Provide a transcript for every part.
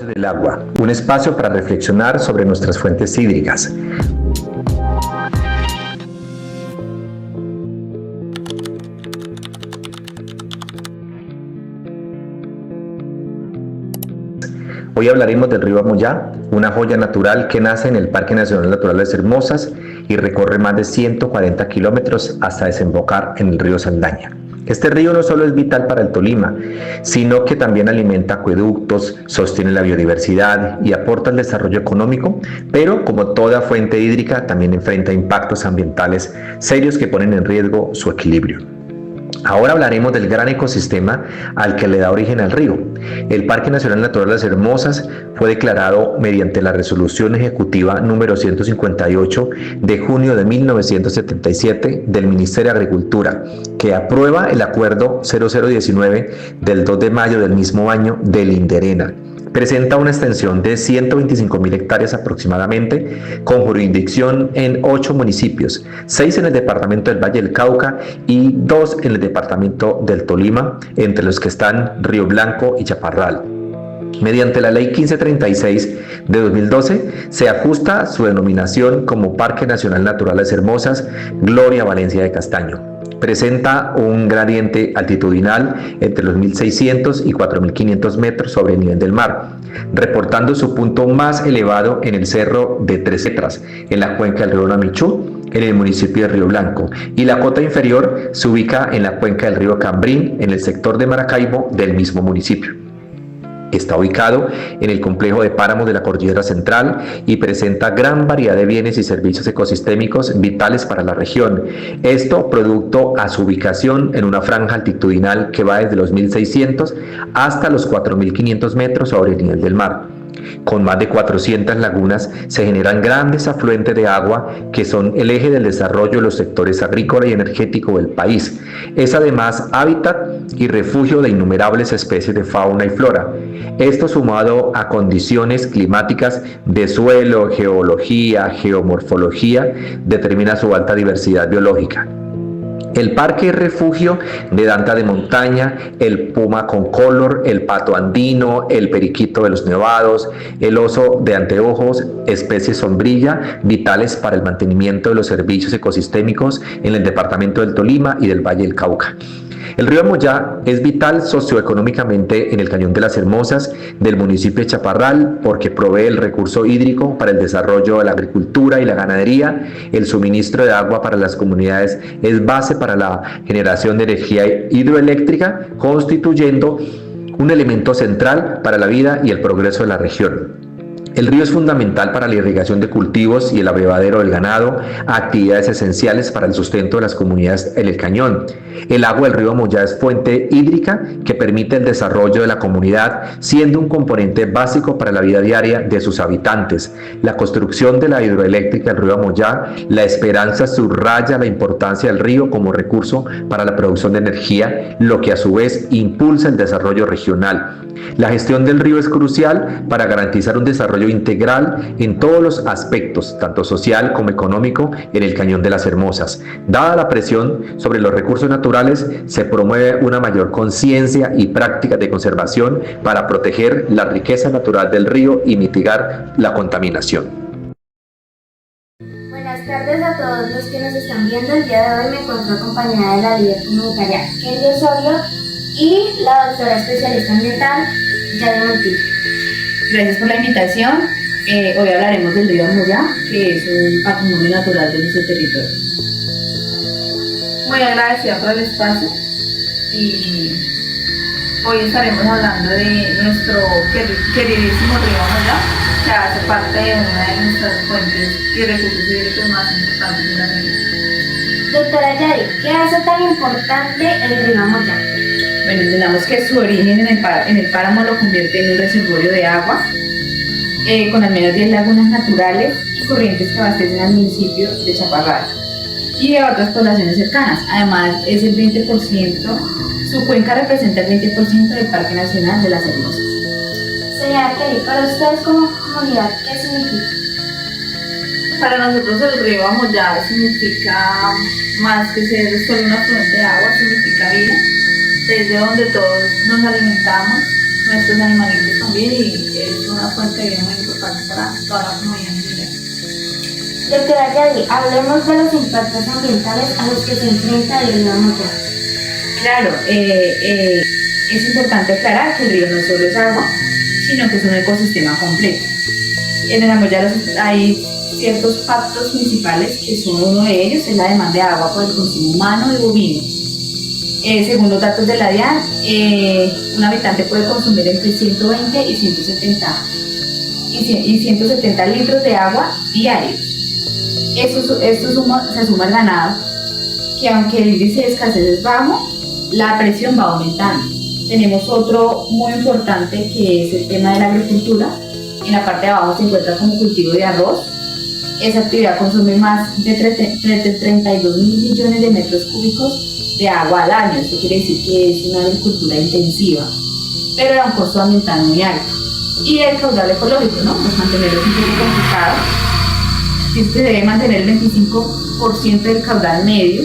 Del agua, un espacio para reflexionar sobre nuestras fuentes hídricas. Hoy hablaremos del río Amoyá, una joya natural que nace en el Parque Nacional Natural de Hermosas y recorre más de 140 kilómetros hasta desembocar en el río Saldaña. Este río no solo es vital para el Tolima, sino que también alimenta acueductos, sostiene la biodiversidad y aporta al desarrollo económico, pero como toda fuente hídrica también enfrenta impactos ambientales serios que ponen en riesgo su equilibrio. Ahora hablaremos del gran ecosistema al que le da origen al río. El Parque Nacional Natural Las Hermosas fue declarado mediante la Resolución Ejecutiva número 158 de junio de 1977 del Ministerio de Agricultura, que aprueba el Acuerdo 0019 del 2 de mayo del mismo año del INDERENA. Presenta una extensión de 125.000 hectáreas aproximadamente, con jurisdicción en 8 municipios, 6 en el departamento del Valle del Cauca y 2 en el departamento del Tolima, entre los que están Río Blanco y Chaparral. Mediante la Ley 1536 de 2012 se ajusta su denominación como Parque Nacional Natural Las Hermosas Gloria Valencia de Castaño. Presenta un gradiente altitudinal entre los 1.600 y 4.500 metros sobre el nivel del mar, reportando su punto más elevado en el Cerro de Tres Letras, en la cuenca del río Namichú, en el municipio de Río Blanco, y la cota inferior se ubica en la cuenca del río Cambrín, en el sector de Maracaibo del mismo municipio. Está ubicado en el complejo de páramos de la Cordillera Central y presenta gran variedad de bienes y servicios ecosistémicos vitales para la región. Esto producto a su ubicación en una franja altitudinal que va desde los 1.600 hasta los 4.500 metros sobre el nivel del mar. Con más de 400 lagunas se generan grandes afluentes de agua que son el eje del desarrollo de los sectores agrícola y energético del país. Es además hábitat y refugio de innumerables especies de fauna y flora. Esto sumado a condiciones climáticas de suelo, geología, geomorfología, determina su alta diversidad biológica. El parque es refugio de danta de montaña, el puma concolor, el pato andino, el periquito de los nevados, el oso de anteojos, especies sombrilla, vitales para el mantenimiento de los servicios ecosistémicos en el departamento del Tolima y del Valle del Cauca. El río Amoyá es vital socioeconómicamente en el Cañón de las Hermosas del municipio de Chaparral porque provee el recurso hídrico para el desarrollo de la agricultura y la ganadería. El suministro de agua para las comunidades es base para la generación de energía hidroeléctrica, constituyendo un elemento central para la vida y el progreso de la región. El río es fundamental para la irrigación de cultivos y el abrevadero del ganado, actividades esenciales para el sustento de las comunidades en el cañón. El agua del río Amoyá es fuente hídrica que permite el desarrollo de la comunidad, siendo un componente básico para la vida diaria de sus habitantes. La construcción de la hidroeléctrica del río Amoyá, La Esperanza subraya la importancia del río como recurso para la producción de energía, lo que a su vez impulsa el desarrollo regional. La gestión del río es crucial para garantizar un desarrollo integral en todos los aspectos, tanto social como económico, en el Cañón de las Hermosas. Dada la presión sobre los recursos naturales, se promueve una mayor conciencia y prácticas de conservación para proteger la riqueza natural del río y mitigar la contaminación. Buenas tardes a todos los que nos están viendo. El día de hoy me encuentro acompañada de la líder comunitaria Kelly Osorio y la doctora especialista ambiental Yadira Montijo. Gracias por la invitación. Hoy hablaremos del río Amoyá, que es un patrimonio natural de nuestro territorio. Muy agradecida por el espacio y hoy estaremos hablando de nuestro queridísimo río Amoyá, que hace parte de una de nuestras fuentes y recursos hídricos más importantes de la región. Doctora Yadira, ¿qué hace tan importante el río Amoyá? Bueno, entendamos que su origen en el páramo lo convierte en un reservorio de agua, con al menos 10 lagunas naturales y corrientes que abastecen al municipio de Chaparral y de otras poblaciones cercanas. Además, es el 20%, su cuenca representa el 20% del Parque Nacional de las Hermosas. Señora Kelly, para ustedes como comunidad, ¿qué significa? Para nosotros el río Amoyá significa más que ser solo un afluente de agua, significa vida. Es de donde todos nos alimentamos, nuestros animalitos también y es una fuente de vida muy importante para toda la comunidad en general. Doctora Yadi, hablemos de los impactos ambientales a los que se enfrenta el río Moya. Claro, es importante aclarar que el río no solo es agua, sino que es un ecosistema completo. En el Amoyá hay ciertos pactos principales, que son uno de ellos, es la demanda de agua por el consumo humano y bovino. Según los datos de la DIAN, un habitante puede consumir entre 120 y 170 litros de agua diarios. Esto se suma al ganado, que aunque el índice de escasez es bajo, la presión va aumentando. Tenemos otro muy importante, que es el tema de la agricultura. En la parte de abajo se encuentra como cultivo de arroz. Esa actividad consume más de 32 mil millones de metros cúbicos de agua al año. Esto quiere decir que es una agricultura intensiva, pero a un costo ambiental muy alto. Y el caudal ecológico, ¿no? Pues mantenerlo es un poco complicado. Se debe mantener el 25% del caudal medio.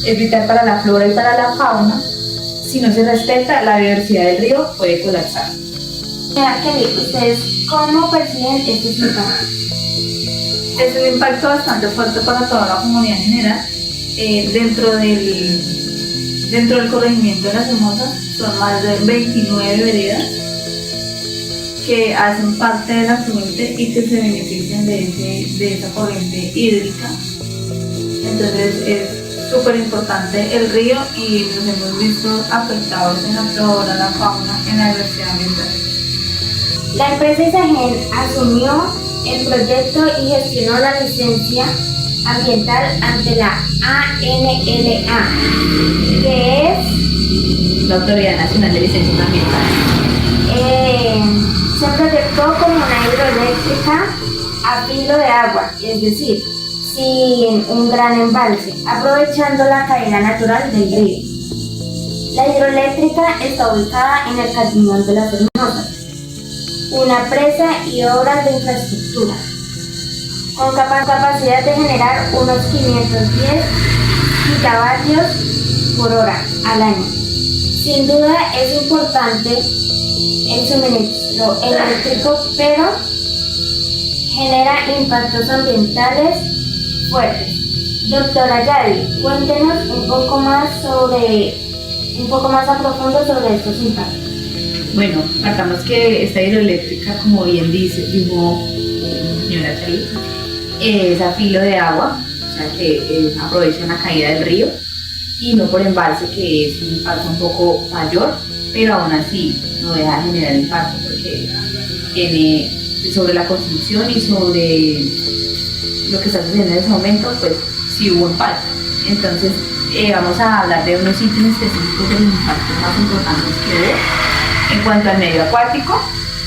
Es vital para la flora y para la fauna. Si no se respeta, la biodiversidad del río puede colapsar. Señora Kelly, ¿ustedes cómo perciben estos impactos? Es un impacto bastante fuerte para toda la comunidad en general. Dentro del corregimiento de Las Hermosas son más de 29 veredas que hacen parte del afluente y que se benefician de esa corriente hídrica. Entonces es súper importante el río y nos hemos visto afectados en la flora, la fauna, en la diversidad ambiental. La empresa Isagen asumió el proyecto y gestionó la licencia ambiental ante la ANLA, que es La Autoridad Nacional de Licencias Ambientales. se proyectó como una hidroeléctrica a filo de agua, es decir, sin un gran embalse, aprovechando la caída natural del río. La hidroeléctrica está ubicada en el Cañón de Las Hermosas, una presa y obras de infraestructura, con capacidad de generar unos 510 gigavatios por hora al año. Sin duda es importante el suministro eléctrico, pero genera impactos ambientales fuertes. Doctora Yadi, cuéntenos un poco más a profundo sobre estos impactos. Bueno, partamos que esta hidroeléctrica, como bien dijo señora Kelly, es a filo de agua, o sea que aprovecha la caída del río y no por embalse, que es un impacto un poco mayor, pero aún así no deja de generar impacto porque tiene sobre la construcción y sobre lo que está sucediendo en ese momento, pues sí hubo impacto. Entonces vamos a hablar de unos ítems específicos de los impactos más importantes que hubo. En cuanto al medio acuático,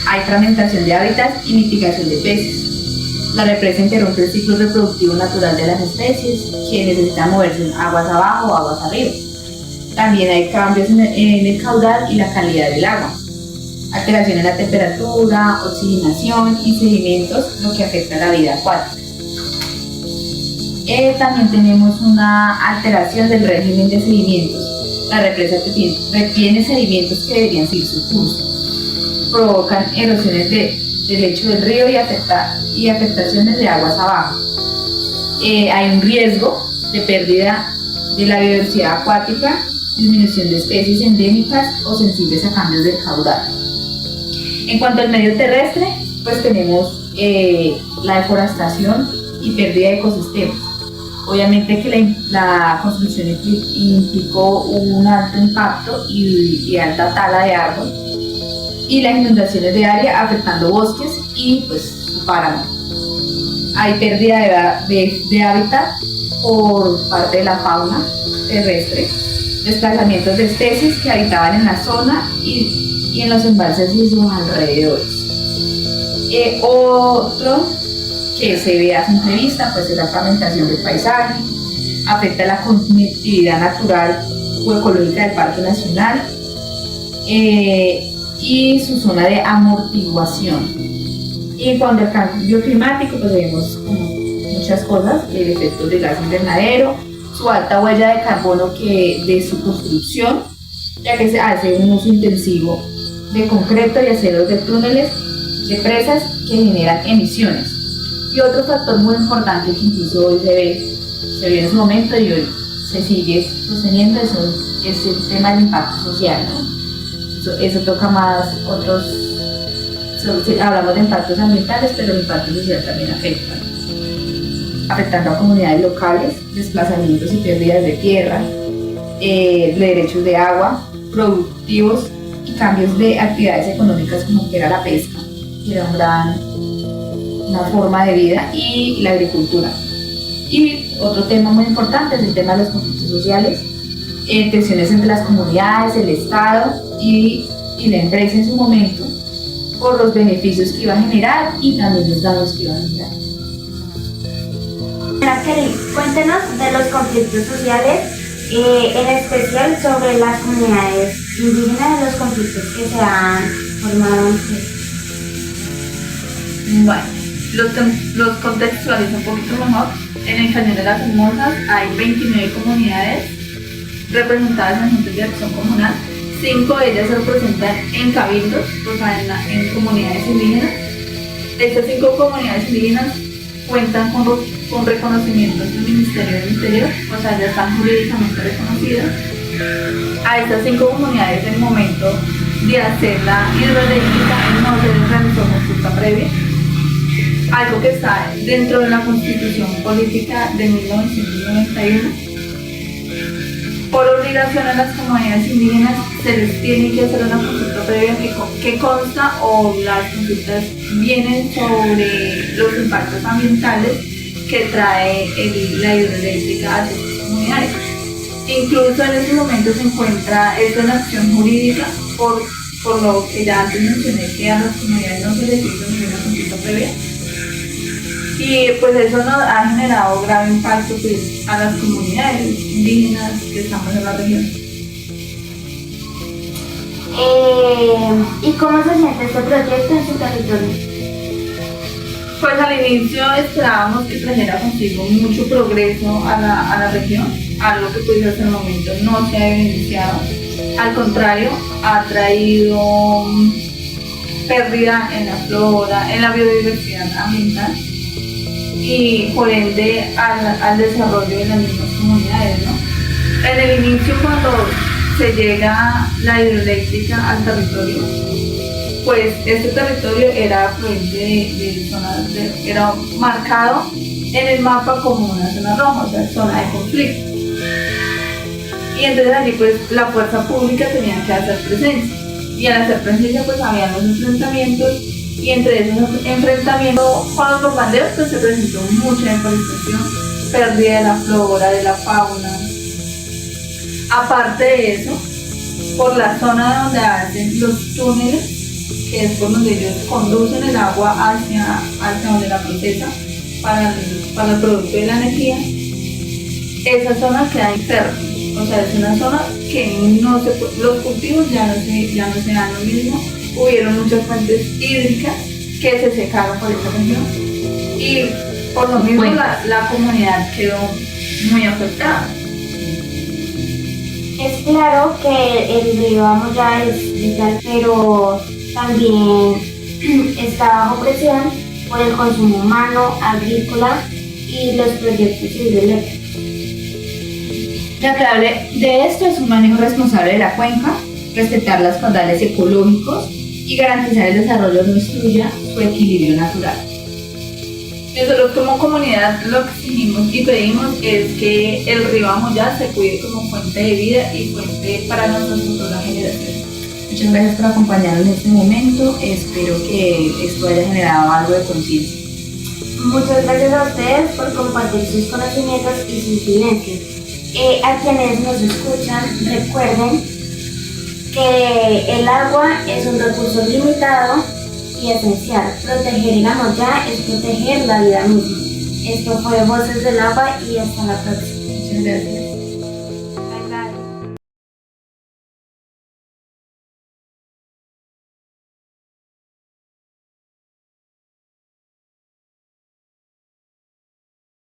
hay fragmentación de hábitats y mitigación de peces. La represa interrumpe el ciclo reproductivo natural de las especies, que necesitan moverse aguas abajo o aguas arriba. También hay cambios en el caudal y la calidad del agua, alteración en la temperatura, oxigenación y sedimentos, lo que afecta a la vida acuática. También tenemos una alteración del régimen de sedimentos. La represa retiene sedimentos que deberían seguir su curso. Provocan erosiones del lecho del río y afectaciones de aguas abajo. Hay un riesgo de pérdida de la biodiversidad acuática, disminución de especies endémicas o sensibles a cambios del caudal. En cuanto al medio terrestre, pues tenemos la deforestación y pérdida de ecosistemas. Obviamente que la construcción implicó un alto impacto y alta tala de árbol, y las inundaciones de área afectando bosques y pues su páramo. Hay pérdida de hábitat por parte de la fauna terrestre, desplazamientos de especies que habitaban en la zona y en los embalses y sus alrededores. Otro que se ve a simple vista pues es la fragmentación del paisaje, afecta la conectividad natural o ecológica del Parque Nacional y su zona de amortiguación. Y en cuanto al cambio climático, pues vemos muchas cosas: el efecto de gas invernadero, su alta huella de carbono de su construcción, ya que se hace un uso intensivo de concreto y aceros de túneles de presas que generan emisiones. Y otro factor muy importante que incluso hoy se vio en su momento y hoy se sigue sosteniendo es el tema del impacto social, ¿no? Eso toca más otros, hablamos de impactos ambientales, pero el impacto social también afecta, afectando a comunidades locales, desplazamientos y pérdidas de tierra, de derechos de agua, productivos y cambios de actividades económicas como que era la pesca, que era una forma de vida, y la agricultura. Y otro tema muy importante es el tema de los conflictos sociales, tensiones entre las comunidades, el Estado y la empresa en su momento, por los beneficios que iba a generar y también los daños que iba a generar. Kelly, cuéntenos de los conflictos sociales, en especial sobre las comunidades indígenas, de los conflictos que se han formado entre ellos. Bueno, los contextualizo un poquito mejor. En el Cañón de las Hermosas hay 29 comunidades representadas en juntas de acción comunal. 5 de ellas se representan en cabildos, o sea, en comunidades indígenas. Estas 5 comunidades indígenas cuentan con reconocimientos del Ministerio del Interior, o sea, ya están jurídicamente reconocidas. A estas 5 comunidades, en el momento de hacer la hidroeléctrica, no se les realizó consulta previa, algo que está dentro de la Constitución Política de 1991. Por obligación a las comunidades indígenas se les tiene que hacer una consulta previa que consta, o las consultas vienen sobre los impactos ambientales que trae la hidroeléctrica hacia estas comunidades. Incluso en este momento se encuentra esto en acción jurídica por lo que ya antes mencioné, que a las comunidades no se les hizo ninguna consulta previa. Y pues eso nos ha generado grave impacto pues, a las comunidades indígenas que estamos en la región. ¿Y cómo se siente este proyecto en su territorio? Pues al inicio esperábamos que trajera consigo mucho progreso a la región, algo que pues hasta el momento no se ha evidenciado. Al contrario, ha traído pérdida en la flora, en la biodiversidad ambiental, y por ende al desarrollo de las mismas comunidades, ¿no? En el inicio, cuando se llega la hidroeléctrica al territorio, pues este territorio era afluente de zonas, era marcado en el mapa como una zona roja, o sea, zona de conflicto. Y entonces allí pues la fuerza pública tenía que hacer presencia, y al hacer presencia pues había los enfrentamientos, y entre esos enfrentamientos con los bombardeos pues se presentó mucha deforestación, pérdida de la flora, de la fauna. Aparte de eso, por la zona donde hacen los túneles, que es por donde ellos conducen el agua hacia donde la procesa para el producto de la energía, esa zona queda enferma. O sea, es una zona que los cultivos ya no se dan lo mismo. Hubieron muchas fuentes hídricas que se secaron por esta región, y por lo mismo la comunidad quedó muy afectada. Es claro que el río Amoyá es vital, pero también está bajo presión por el consumo humano, agrícola y los proyectos hidroeléctricos. La clave de esto es un manejo responsable de la cuenca, respetar los caudales ecológicos y garantizar el desarrollo de su equilibrio natural. Nosotros como comunidad lo que exigimos y pedimos es que el río Amoyá se cuide como fuente de vida y fuente para nuestras futuras generaciones. Muchas gracias por acompañarnos en este momento, espero que esto haya generado algo de conciencia. Muchas gracias a ustedes por compartir sus conocimientos y sus vivencias. A quienes nos escuchan, recuerden que el agua es un recurso limitado y esencial. Proteger el Amoyá es proteger la vida misma. Esto fue Voces del Agua y hasta la próxima. Muchas gracias.